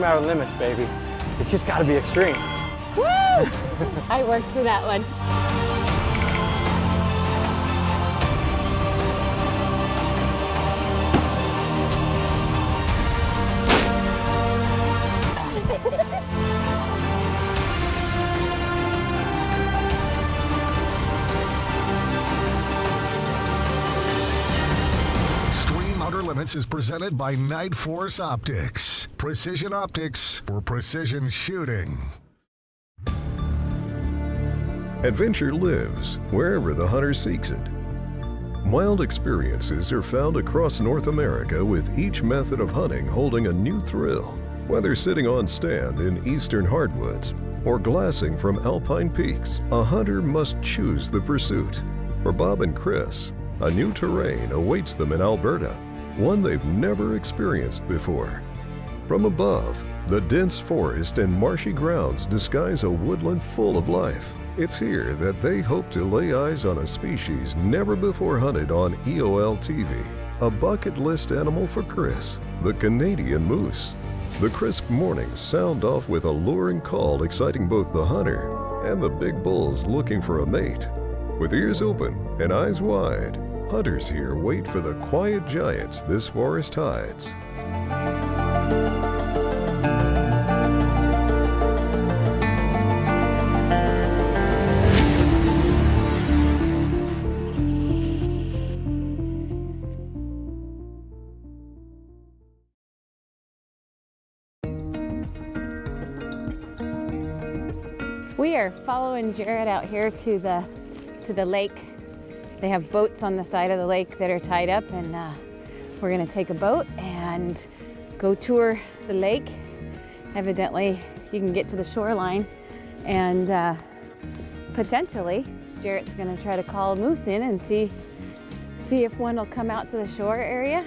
outer limits, baby. It's just gotta be extreme. Woo! I worked for that one. Outer Limits is presented by Night Force Optics. Precision optics for precision shooting. Adventure lives wherever the hunter seeks it. Wild experiences are found across North America, with each method of hunting holding a new thrill. Whether sitting on stand in eastern hardwoods or glassing from alpine peaks, a hunter must choose the pursuit. For Bob and Chris, a new terrain awaits them in Alberta, one they've never experienced before. From above, the dense forest and marshy grounds disguise a woodland full of life. It's here that they hope to lay eyes on a species never before hunted on EOL TV. A bucket list animal for Chris, the Canadian moose. The crisp mornings sound off with a luring call, exciting both the hunter and the big bulls looking for a mate. With ears open and eyes wide, hunters here wait for the quiet giants this forest hides. We are following Jared out here to the lake. They have boats on the side of the lake that are tied up, and we're gonna take a boat and go tour the lake. Evidently, you can get to the shoreline, and potentially, Jared's gonna try to call a moose in and see if one will come out to the shore area.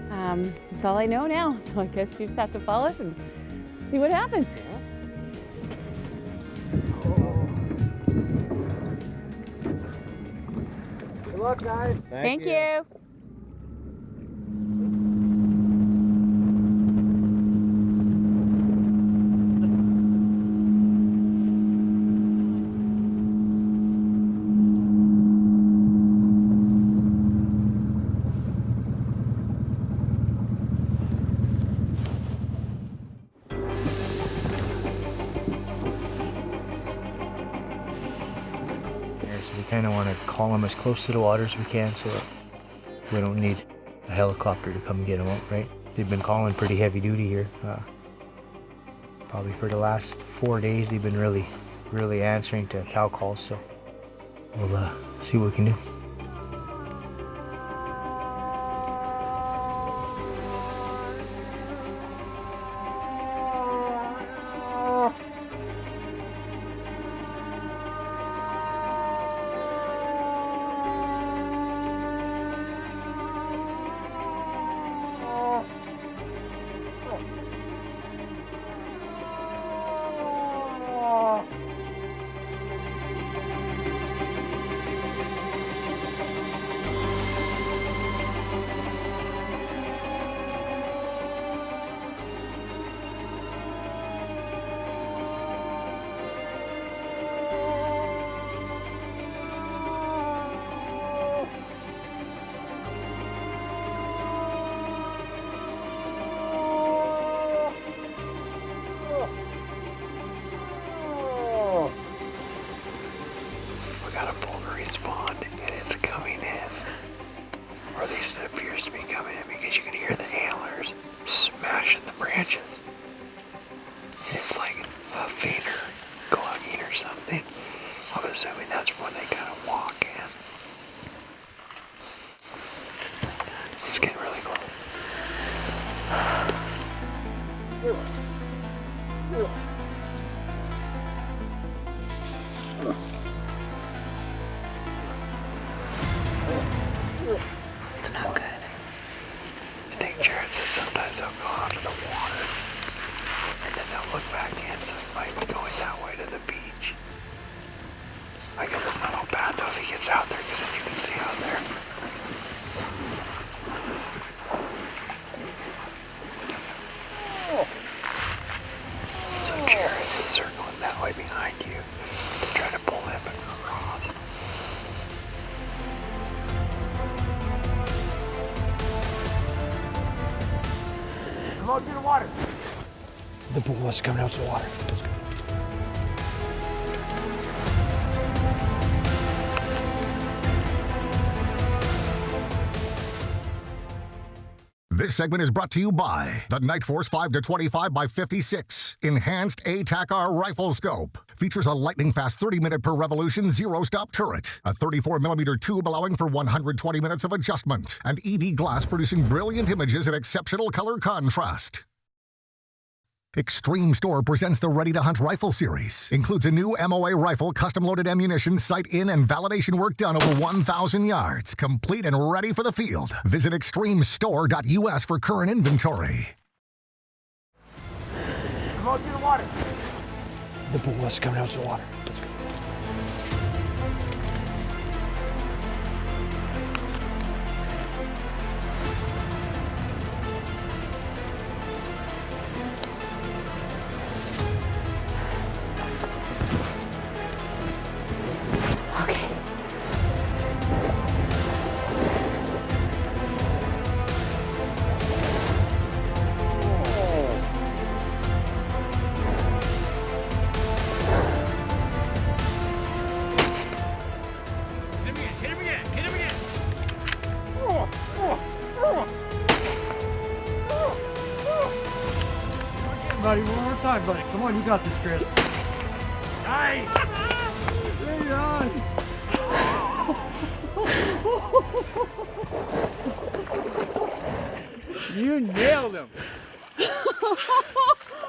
That's all I know now, so I guess you just have to follow us and see what happens. Good luck, guys. Thank you. So we kind of want to call them as close to the water as we can, so that we don't need a helicopter to come get them out, right? They've been calling pretty heavy duty here. Probably for the last 4 days, they've been really answering to cow calls, so we'll see what we can do. It's not good. I think Jared said sometimes they'll go out of the water and then they'll look back in, so they might be going that way to the beach. I guess it's not all bad though if he gets out there, because then you can see out there. is circling that way behind you to try to pull him across. Come out to the water. The bull is coming out to the water. Let's go. This segment is brought to you by the Night Force 5-25 by 56 Enhanced ATAC-R Rifle Scope. Features a lightning-fast 30-minute per revolution zero-stop turret, a 34mm tube allowing for 120 minutes of adjustment, and ED glass producing brilliant images and exceptional color contrast. Extreme Store presents the Ready to Hunt Rifle Series. Includes a new MOA rifle, custom-loaded ammunition, sight-in and validation work done over 1,000 yards. Complete and ready for the field. Visit extremestore.us for current inventory. Come out to the water. The bull is coming out to the water. Let's go. Okay. Buddy, one more time, buddy. Come on, you got this, Chris. Nice! Right on! You nailed him!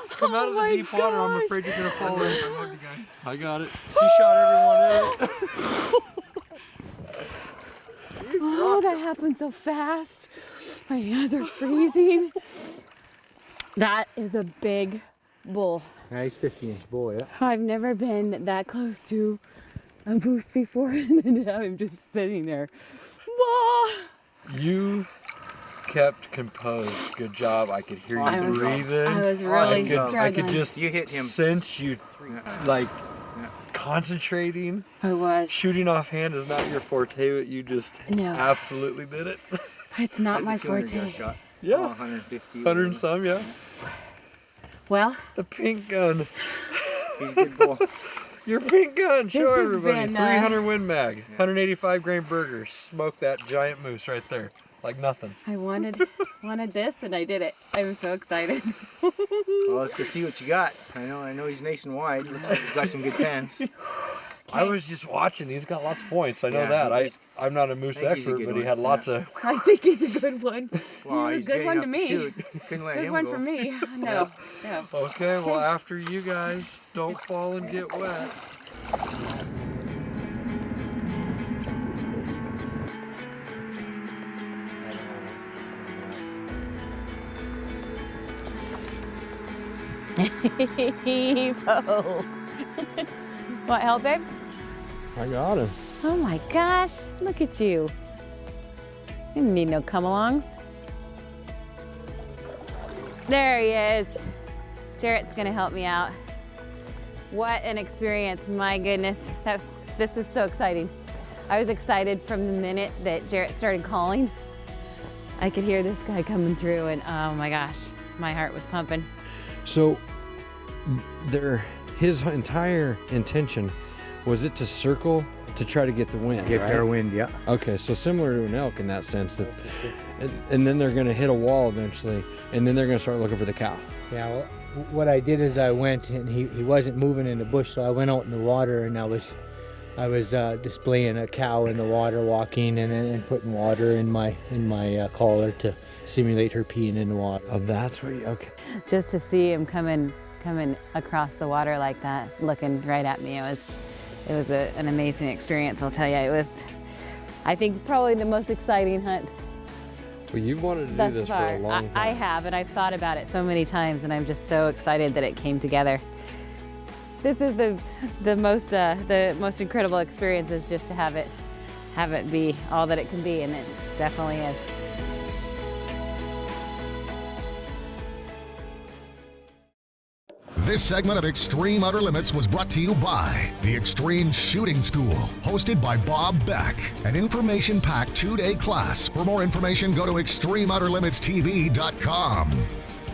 Come out of the deep water, I'm afraid you're gonna fall in. I got it. She shot everyone in it. Oh, that happened so fast. My hands are freezing. That is a big bull. Nice 50-inch bull, yeah. I've never been that close to a moose before, and then have him just sitting there. Wah! You kept composed. Good job. I could hear you breathing. I was really struggling. I could just You hit him. sense you like concentrating. I was. Shooting offhand is not your forte, but you just No. absolutely did it. It's not my forte. Shot. Yeah. 150. 100 and some, yeah. Well, The pink gun. He's a good bull. Your pink gun. Show has everybody. been, 300 Win Mag. 185 grain burger. Smoke that giant moose right there. Like nothing. I wanted this, and I did it. I'm so excited. Well, let's go see what you got. I know he's nationwide. He's got some good pens. I was just watching. He's got lots of points. I know Yeah, that. I'm not a moose I think he's a expert, good but he one. had lots of. I think he's a good one. Well, He's a good one to me. Couldn't let Good him one go. for me. No. Okay, well, after you guys, don't fall and get wet. Evo. What, help, babe? I got him. Oh my gosh, look at you. You didn't need no come-alongs. There he is. Jarrett's gonna help me out. What an experience, my goodness. This was so exciting. I was excited from the minute that Jarrett started calling. I could hear this guy coming through, and oh my gosh, my heart was pumping. So his entire intention was it to circle to try to get the wind, Get right? fair wind, yeah. Okay, so similar to an elk in that sense, that, and then they're going to hit a wall eventually, and then they're going to start looking for the cow. Yeah, well, what I did is I went, and he wasn't moving in the bush, so I went out in the water, and I was displaying a cow in the water, walking, and putting water in my collar to simulate her peeing in the water. Oh, that's where you, okay. Just to see him coming across the water like that, looking right at me, it was an amazing experience. I'll tell you, it was, I think, probably the most exciting hunt Well, you've wanted to do thus this far. for a long time. I have, and I've thought about it so many times, and I'm just so excited that it came together. This is the most incredible experience, is just to have it be all that it can be, and it definitely is. This segment of Extreme Outer Limits was brought to you by the Extreme Shooting School, hosted by Bob Beck, an information-packed 2-day class. For more information, go to extremeouterlimitstv.com.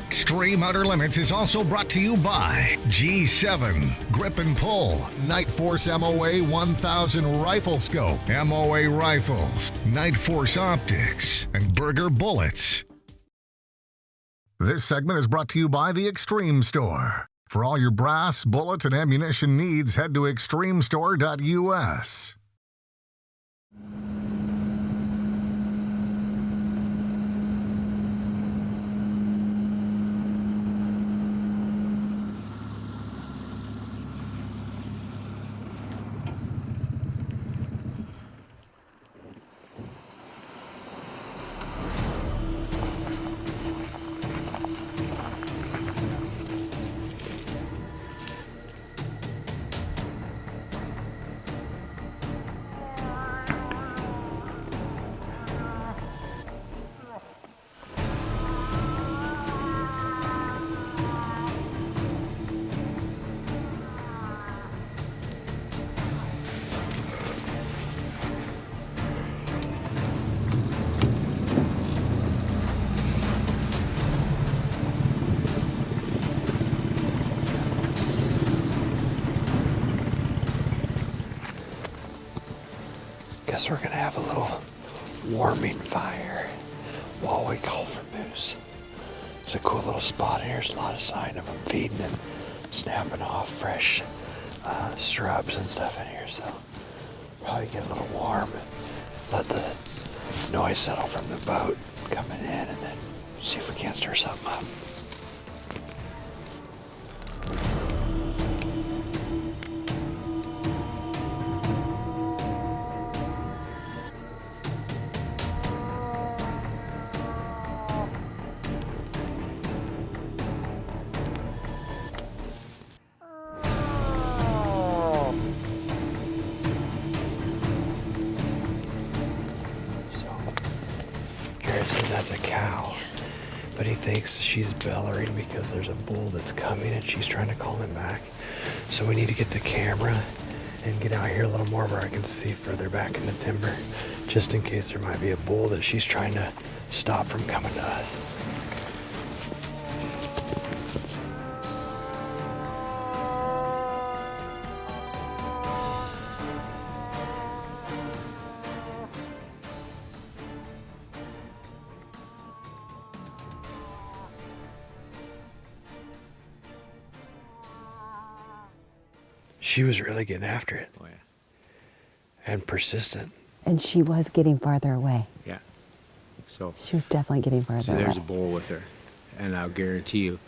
Extreme Outer Limits is also brought to you by G7, Grip and Pull, Night Force MOA 1000 Rifle Scope, MOA Rifles, Night Force Optics, and Burger Bullets. This segment is brought to you by the Extreme Store. For all your brass, bullet, and ammunition needs, head to extremestore.us. Guess we're gonna have a little warming fire while we call for moose. It's a cool little spot here. There's a lot of sign of them feeding and snapping off fresh shrubs and stuff in here. So probably get a little warm and let the noise settle from the boat coming in, and then see if we can't stir something up. Says that's a cow, but he thinks she's bellowing because there's a bull that's coming and she's trying to call him back. So we need to get the camera and get out here a little more where I can see further back in the timber, just in case there might be a bull that she's trying to stop from coming to us. She was really getting after it. Oh, yeah. And persistent. And she was getting farther away. Yeah. So She was definitely getting farther away. there's a bull with her. And I'll guarantee you,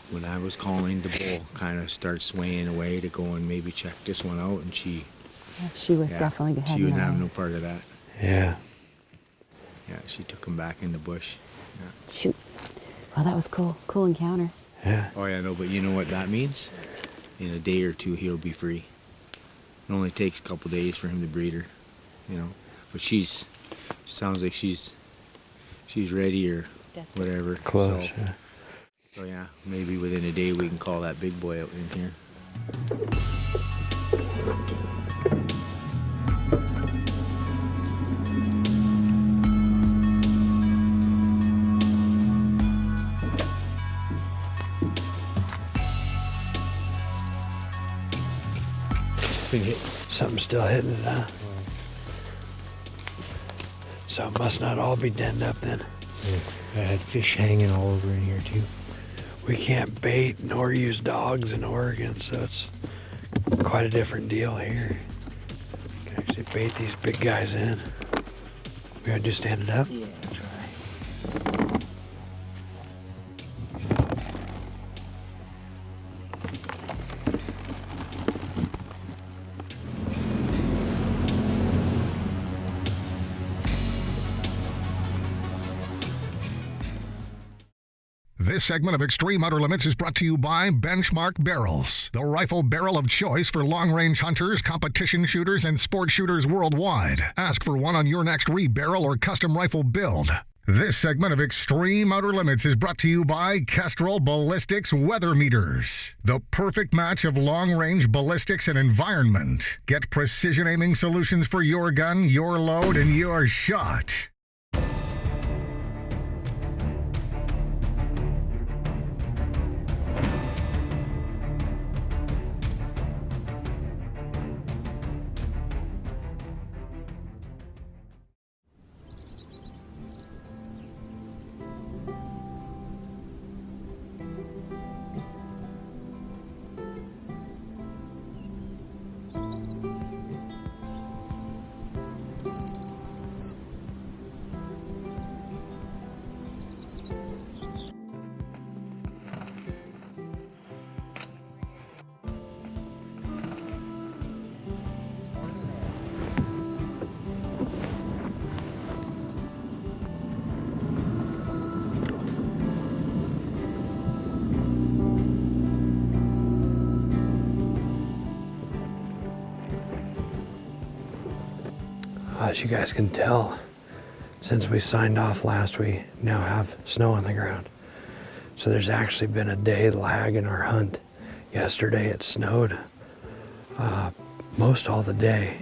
when I was calling, the bull kind of starts swaying away to go and maybe check this one out, and she was definitely she heading wouldn't have away. no part of that. Yeah. Yeah, she took him back in the bush. Yeah. Shoot. Well, that was cool. Cool encounter. Yeah. Oh yeah, no, but you know what that means? In a day or two, he'll be free. It only takes a couple days for him to breed her, you know. But sounds like she's ready or Desperate. whatever. Close. Yeah. So yeah, maybe within a day we can call that big boy out in here. Something's still hitting it, huh? So it must not all be denned up then. I had fish hanging all over in here too. We can't bait nor use dogs in Oregon, so it's quite a different deal here. You can actually bait these big guys in. We gotta just stand it up? Yeah, try. This segment of Extreme Outer Limits is brought to you by Benchmark Barrels, the rifle barrel of choice for long-range hunters, competition shooters, and sport shooters worldwide. Ask for one on your next rebarrel or custom rifle build. This segment of Extreme Outer Limits is brought to you by Kestrel Ballistics Weather Meters. The perfect match of long-range ballistics and environment. Get precision aiming solutions for your gun, your load, and your shot. As you guys can tell, since we signed off last, we now have snow on the ground. So there's actually been a day lag in our hunt. Yesterday it snowed most all the day,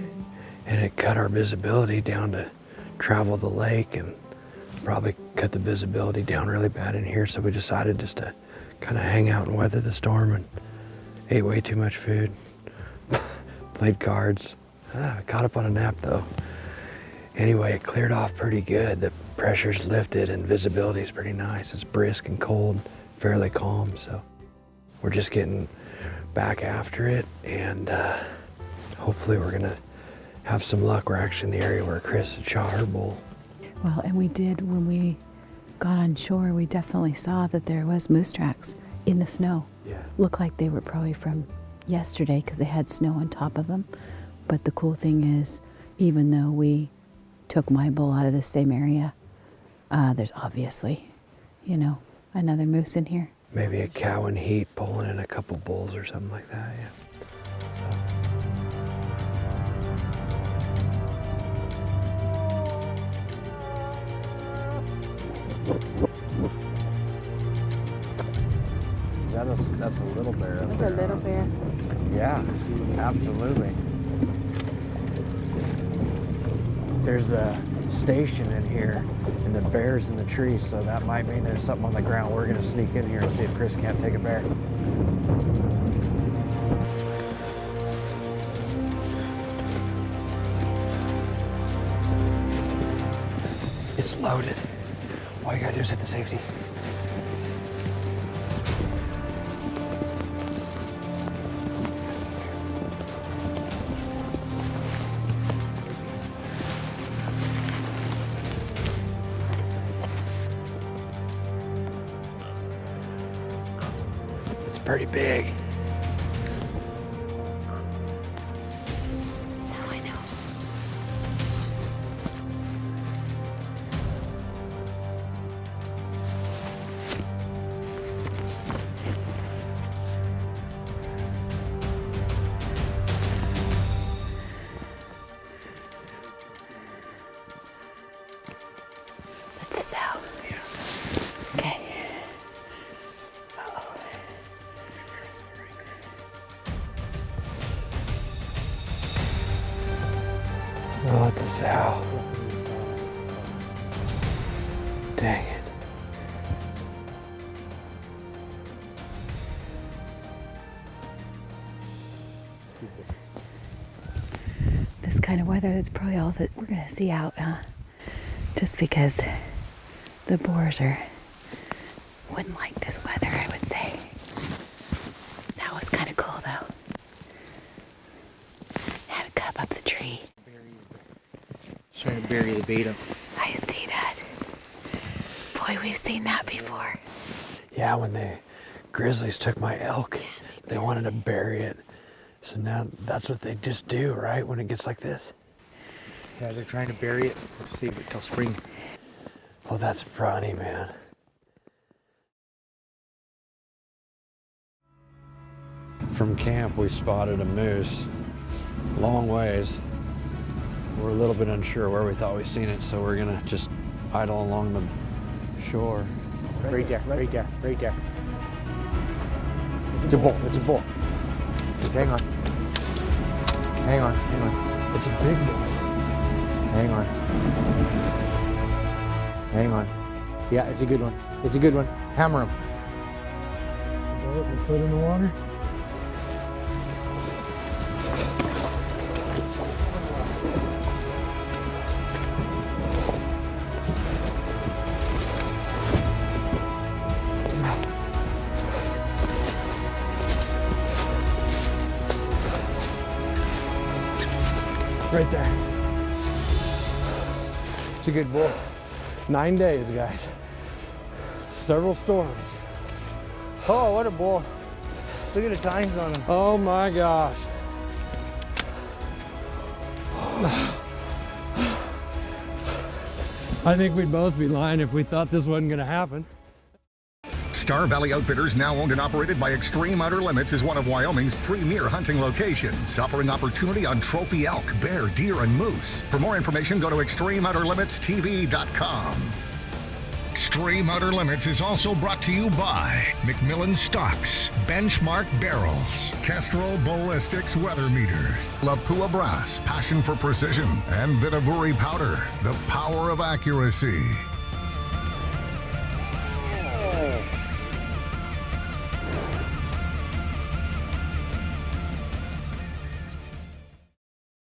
and it cut our visibility down to travel the lake and probably cut the visibility down really bad in here. So we decided just to kind of hang out and weather the storm, and ate way too much food, played cards. Caught up on a nap though. Anyway, it cleared off pretty good. The pressure's lifted and visibility is pretty nice. It's brisk and cold, fairly calm. So we're just getting back after it, and hopefully we're gonna have some luck. We're actually in the area where Chris had shot her bull. Well, and we did, when we got on shore, we definitely saw that there was moose tracks in the snow. Yeah. Looked like they were probably from yesterday because they had snow on top of them. But the cool thing is, even though we took my bull out of the same area, there's obviously, you know, another moose in here. Maybe a cow in heat pulling in a couple bulls or something like that, yeah. That's a little bear. It's a little bear. Yeah, absolutely. There's a station in here, and the bear's in the trees, so that might mean there's something on the ground. We're gonna sneak in here and see if Chris can't take a bear. It's loaded. All you gotta do is hit the safety. Pretty big. Now I know. That's the sow. Yeah. Okay. Oh, it's a sow. Dang it. This kind of weather, that's probably all that we're gonna see out, huh? Just because the boars wouldn't like this weather, I would say. That was kind of cool though. Had to cover up the tree. Trying to bury the bait up. I see that. Boy, we've seen that before. Yeah, when the grizzlies took my elk, they wanted to bury it. So now that's what they just do, right? When it gets like this. Yeah, they're trying to bury it. Save it till spring. Oh, that's funny, man. From camp, we spotted a moose, long ways. We're a little bit unsure where we thought we seen it, so we're gonna just idle along the shore. Right there, right there, right there. It's a bull, it's a bull. Just hang on. Hang on, hang on. It's a big bull. Hang on. Hang on. Yeah, it's a good one. It's a good one. Hammer him. Put in the water. Right there. It's a good bull. 9 days, guys. Several storms. Oh, what a bull. Look at the tines on him. Oh my gosh. I think we'd both be lying if we thought this wasn't gonna happen. Star Valley Outfitters, now owned and operated by Extreme Outer Limits, is one of Wyoming's premier hunting locations, offering opportunity on trophy elk, bear, deer, and moose. For more information, go to ExtremeOuterLimitsTV.com. Extreme Outer Limits is also brought to you by McMillan Stocks, Benchmark Barrels, Kestrel Ballistics Weather Meters, Lapua Brass, passion for precision, and Vitavuri Powder, the power of accuracy.